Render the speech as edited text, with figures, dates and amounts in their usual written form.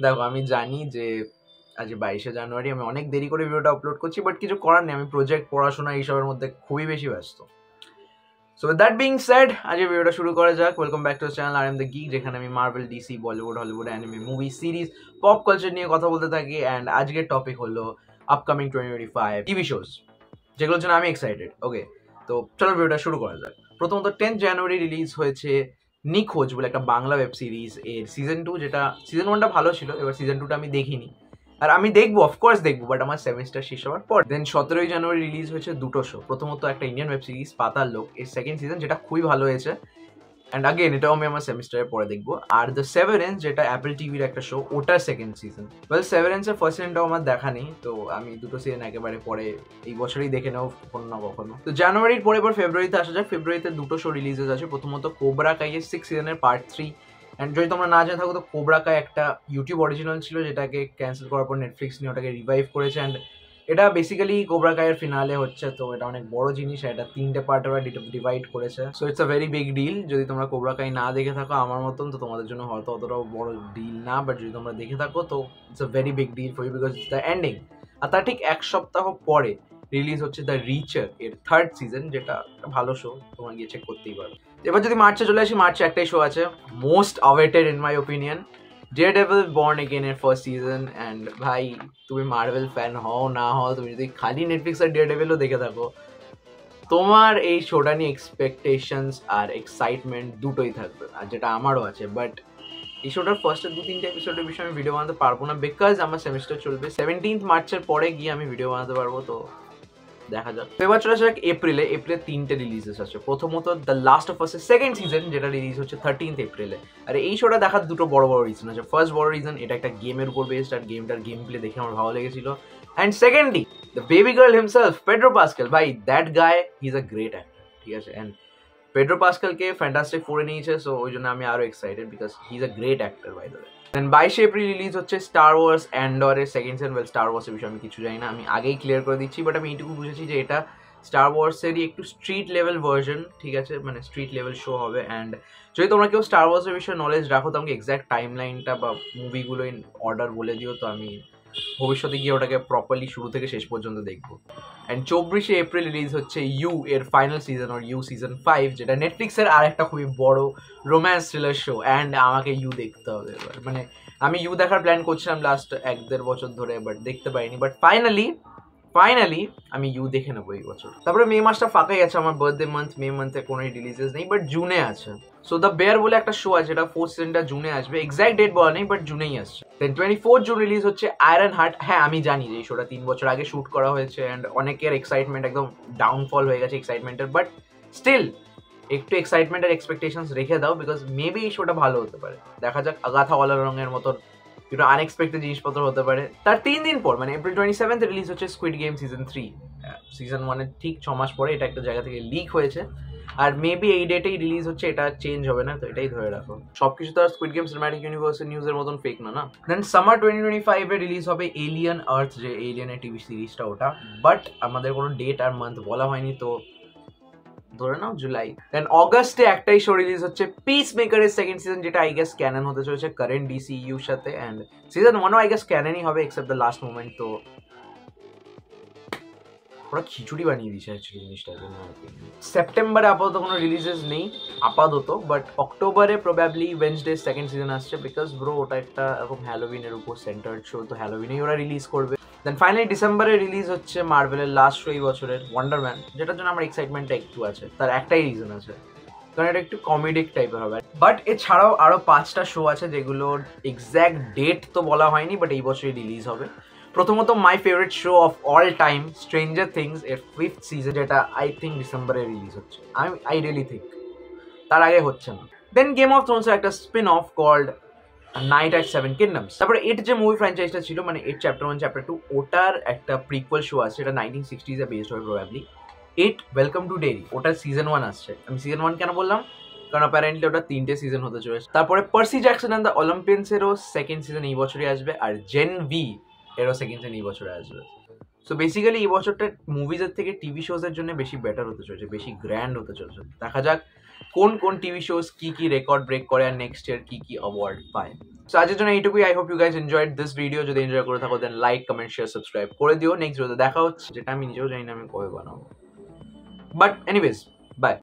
দেখো আমি জানি যে আজ 22শে জানুয়ারি, আমি অনেক দেরি করে ভিডিওটা আপলোড করছি, বাট কিছু করার নেই, আমি প্রজেক্ট, পড়াশোনা এইসবের মধ্যে খুবই বেশি ব্যস্ত। So with that being said, আজ ভিডিওটা শুরু করা যাক। Welcome back to channel R M the geek, যেখানে আমি Marvel, DC, Bollywood, Hollywood, anime, movie, series, pop culture নিয়ে কথা বলতে থাকি। অ্যান্ড আজকের টপিক হলো আপকামিং 2025 টিভি শোজ, যেগুলোর জন্য আমি এক্সাইটেড। ওকে, তো চলো ভিডিওটা শুরু করা যাক। প্রথমত 10 জানুয়ারি রিলিজ হয়েছে নিখোঁজ বলে একটা বাংলা ওয়েব সিরিজ এর সিজন 2, যেটা সিজন 1টা ভালো ছিল, এবার সিজন 2টা আমি দেখিনি। আর আমি দেখবো, অফকোর্স দেখবো, বাট আমার সেমিস্টার শেষ হওয়ার পর। দেন 17ই জানুয়ারি রিলিজ হয়েছে দুটো শো। প্রথমত একটা ইন্ডিয়ান ওয়েব সিরিজ পাতাল লোক এর সেকেন্ড সিজন, যেটা খুবই ভালো হয়েছে, অ্যান্ড আগেন এটাও আমি আমার সেমিস্টারের পরে দেখবো। আর দ্য সেভারেন্স, যেটা অ্যাপল টিভির একটা শো, ওটার সেকেন্ড সিজন। ওয়েল, সেভারেন্সের ফার্স্ট সিজনটাও আমার দেখা নেই, তো আমি দুটো সিজন একেবারে পরে এই বছরই দেখে নেবো কখনো না কখনো। তো জানুয়ারির পরে এবার ফেব্রুয়ারিতে আসা যায়। ফেব্রুয়ারিতে দুটো শো রিলিজেস আছে। প্রথমত কোবরা কাইয়ের 6 সিজনের পার্ট 3। অ্যান্ড যদি তোমরা না জেনে থাকো, তো কোবরা কাই একটা ইউটিউব অরিজিনাল ছিল, যেটাকে ক্যান্সেল করার পর নেটফ্লিক্স নিয়ে ওটাকে রিভাইভ করেছে। অ্যান্ড এটা বেসিক্যালি কোবরা কাইয়ের ফিনালে হচ্ছে, তো এটা অনেক বড় জিনিস। এটা 3টে পার্ট ওরা ডিভাইড করেছে, so it's a very big deal. যদি তোমরা কোবরা কাই না দেখে থাকো আমার মতন, তো তোমাদের জন্য হয়তো অতটাও বড় ডিল না, বাট যদি তোমরা দেখে থাকো তো it's a very big deal for you, because it's the ending. আর তার ঠিক এক সপ্তাহ পরে রিলিজ হচ্ছে দ্য রিচার এর থার্ড সিজন, যেটা একটা ভালো শো, তোমরা গিয়ে চেক করতেই পারো। এবার যদি মার্চে চলে আসি, মার্চে একটাই শো আছে, most awaited in my opinion, daredevil born again এর ফার্স্ট সিজন। অ্যান্ড ভাই, তুমি মার্ভেল ফ্যান হও না হও, তুমি যদি খালি নেটফ্লিক্স আর ডেয়ারডেভিলও দেখে থাকো, তোমার এই শোটা নিয়ে এক্সপেকটেশনস আর এক্সাইটমেন্ট দুটোই থাকবে, আর যেটা আমারও আছে। বাট এই শোটার ফার্স্টের 2-3টে এপিসোডের বিষয়ে আমি ভিডিও বানাতে পারবো না, বিকজ আমার সেমিস্টার চলবে। 17 মার্চের পরে গিয়ে আমি ভিডিও বানাতে পারবো, তো দেখা যাক। তো এবার চলে আসে এপ্রিলে 3টে রিলিজেস আছে। প্রথমত the last of us second season, যেটা রিলিজ হচ্ছে 13 এপ্রিলে। আর এই শোটা দেখার দুটো বড় বড় রিজন আছে। ফার্স্ট বড় রিজন, এটা একটা গেমের উপর বেসড, আর গেমটার গেম প্লে দেখে আমার ভালো লেগেছিল। And secondly, the baby girl himself, Pedro pascal. ভাই, দ্যাট গায় হি ইজ আ গ্রেট অ্যাক্টর, ঠিক আছে। অ্যান্ড পেড্রো পাস্কেলকে ফ্যান্টাস্টিক ফোরে নিয়েছে, সো ওই জন্য আমি আরো excited, because he is a great actor by the way. Then 22 April release হচ্ছে স্টার ওয়ার্স অ্যান্ডরের সেকেন্ড সিজন। ওয়েল, স্টার ওয়ার্সের বিষয়ে আমি কিছু জানি না, আমি আগেই ক্লিয়ার করে দিচ্ছি, বাট আমি এইটুকু বুঝেছি যে এটা স্টার ওয়ার্সেরই একটু স্ট্রিট লেভেল ভার্জন, ঠিক আছে, মানে স্ট্রিট লেভেল শো হবে। অ্যান্ড যদি তোমরা কেউ স্টার ওয়ার্সের বিষয়ে নলেজ রাখো, তো আমাকে এক্স্যাক্ট টাইম লাইনটা বা মুভিগুলো ইন অর্ডার বলে দিও, তো আমি ভবিষ্যতে গিয়ে ওটাকে প্রপারলি শুরু থেকে শেষ পর্যন্ত দেখবো। অ্যান্ড 24 এপ্রিল রিলিজ হচ্ছে ইউ এর final season, or You season 5, যেটা নেটফ্লিক্সের আর একটা খুবই বড় রোম্যান্স থ্রিলার শো। অ্যান্ড আমাকে ইউ দেখতে হবে এবার, মানে আমি ইউ দেখার প্ল্যান করছিলাম লাস্ট 1-1.5 বছর ধরে, বাট দেখতে পাইনি। বাট ফাইনালি আমি ইউ দেখে নেবো এই বছর। তারপরে মে মাসটা ফাঁকাই আছে, আমার বার্থডে মান্থ, মে মান্থে কোনো রিলিজেস নেই, বাট জুনে আছে। সো দ্য বেয়ার বলে একটা শো আছে, যেটা ফোর্থ সিজনটা জুনে আসবে, এক্সাক্ট ডেট বলা নেই, বাট জুনেই আসছে। দেন 24 জুন রিলিজ হচ্ছে আয়রন হার্ট। হ্যাঁ, আমি জানি যে এই শোটা 3 বছর আগে শুট করা হয়েছে, অ্যান্ড অনেকের এক্সাইটমেন্ট একদম ডাউনফল হয়ে গেছে এক্সাইটমেন্টের, বাট স্টিল একটু এক্সাইটমেন্ট আর এক্সপেকটেশনস রেখে দাও, বিকজ মেবি এই শোটা ভালো হতে পারে। দেখা যাক, আগাথা ওয়ালা রঙের মতন একটু আনএক্সপেক্টেড জিনিসপত্র হতে পারে। তার 3 দিন পর, মানে এপ্রিল 27 রিলিজ হচ্ছে স্কুইড গেম সিজন 3। সিজন 1-এর ঠিক 6 মাস পরে এটা একটা জায়গা থেকে লিক হয়েছে, আর মেবি এই ডেটেই রিলিজ হচ্ছে, এটা চেঞ্জ হবে না, তো এটাই ধরে রাখো। সবকিছু তো আর স্কুইড গেম সিনেম্যাটিক ইউনিভার্সের নিউজের মতন ফেক না। দেন সামার 2025-এ রিলিজ হবে এলিয়ান আর্থ, যে এলিয়ানের টিভি সিরিজটা, ওটা। বাট আমাদের কোনো ডেট আর মান্থ বলা হয়নি, তো ধরে নাও জুলাই। দেন অগস্টে একটাই শো রিলিজ হচ্ছে, পিস মেকারের সেকেন্ড সিজন, যেটা আই গেস ক্যানন হতে চলেছে কারেন্ট ডিসিইউর সাথে। অ্যান্ড সিজন 1ও আই গেস ক্যাননই হবে, এক্সেপ্ট দ্য লাস্ট মোমেন্ট। তো ওরা খিচুড়ি বানিয়ে দিয়েছে অ্যাকচুয়ালি জিনিসটার জন্য। সেপ্টেম্বরে আপাতত কোনো রিলিজেস নেই আপাতত, বাট অক্টোবরে প্রবাবলি ওয়েডনেসডে সেকেন্ড সিজন আসছে, বিকজ ব্রো ওটা একটা এরকম হ্যালোউইনের উপর সেন্টার্ড শো, তো হ্যালোউইনেই ওরা রিলিজ করবে। দেন ফাইনালি ডিসেম্বরে রিলিজ হচ্ছে মার্ভেলের লাস্ট শো এই বছরের, ওয়ান্ডার ম্যান, যেটার জন্য আমার এক্সাইটমেন্টটা একটু আছে। তার একটাই রিজন আছে, কারণ এটা একটু কমেডিক টাইপের হবে। বাট এছাড়াও আরো 5টা শো আছে, যেগুলোর এক্স্যাক্ট ডেট তো বলা হয়নি, বাট এই বছরই রিলিজ হবে। প্রথমত my favourite show of all time, Stranger Things এর 5th সিজন, যেটা আই থিঙ্ক ডিসেম্বরে রিলিজ হচ্ছে। আই রিয়েলি থিঙ্ক তার আগে হচ্ছে না। দেন গেম অফ থ্রোনস একটা spin off called Knight at Seven Kingdoms. তারপরে এট যে মুভি ফ্র্যাঞ্চাইজটা ছিল, মানে এট চ্যাপ্টার 1 চ্যাপ্টার 2, ওটার একটা প্রিকুয়েল শো আছে, এটা 1960s এ বেসড হবে probably. It welcome to Derry, ওটার সিজন 1 আসছে। আমি সিজন 1 কেন বললাম, কারণ অ্যাপারেন্টলি ওটা 3টে সিজন হতে চলেছে। তারপরে পার্সি জ্যাকসন অ্যান্ড দ্য অলিম্পিয়ান্স এরও সেকেন্ড সিজন এই বছরই আসবে, আর জেন ভি এরও সেকেন্ড সিজন এই বছরে আসবে। সো বেসিক্যালি এই বছরটা মুভিজের থেকে টিভি শোজের জন্য বেশি বেটার হতে চলেছে, বেশি গ্র্যান্ড হতে চলেছে। দেখা যাক কোন কোন টিভি শোজ কি রেকর্ড ব্রেক করে আর নেক্সট ইয়ার কি অ্যাওয়ার্ড পায়। সো আজকের জন্য এইটুকুই। I hope you guys enjoyed this video. যদি এনজয় করে থাকো then like, comment, share, subscribe করে দিও। নেক্সট ভিডিওতে দেখা হচ্ছে, যেটা আমি নিজেও জানি না আমি কবে বানাবো, বাট এনিওয়েজ বাই।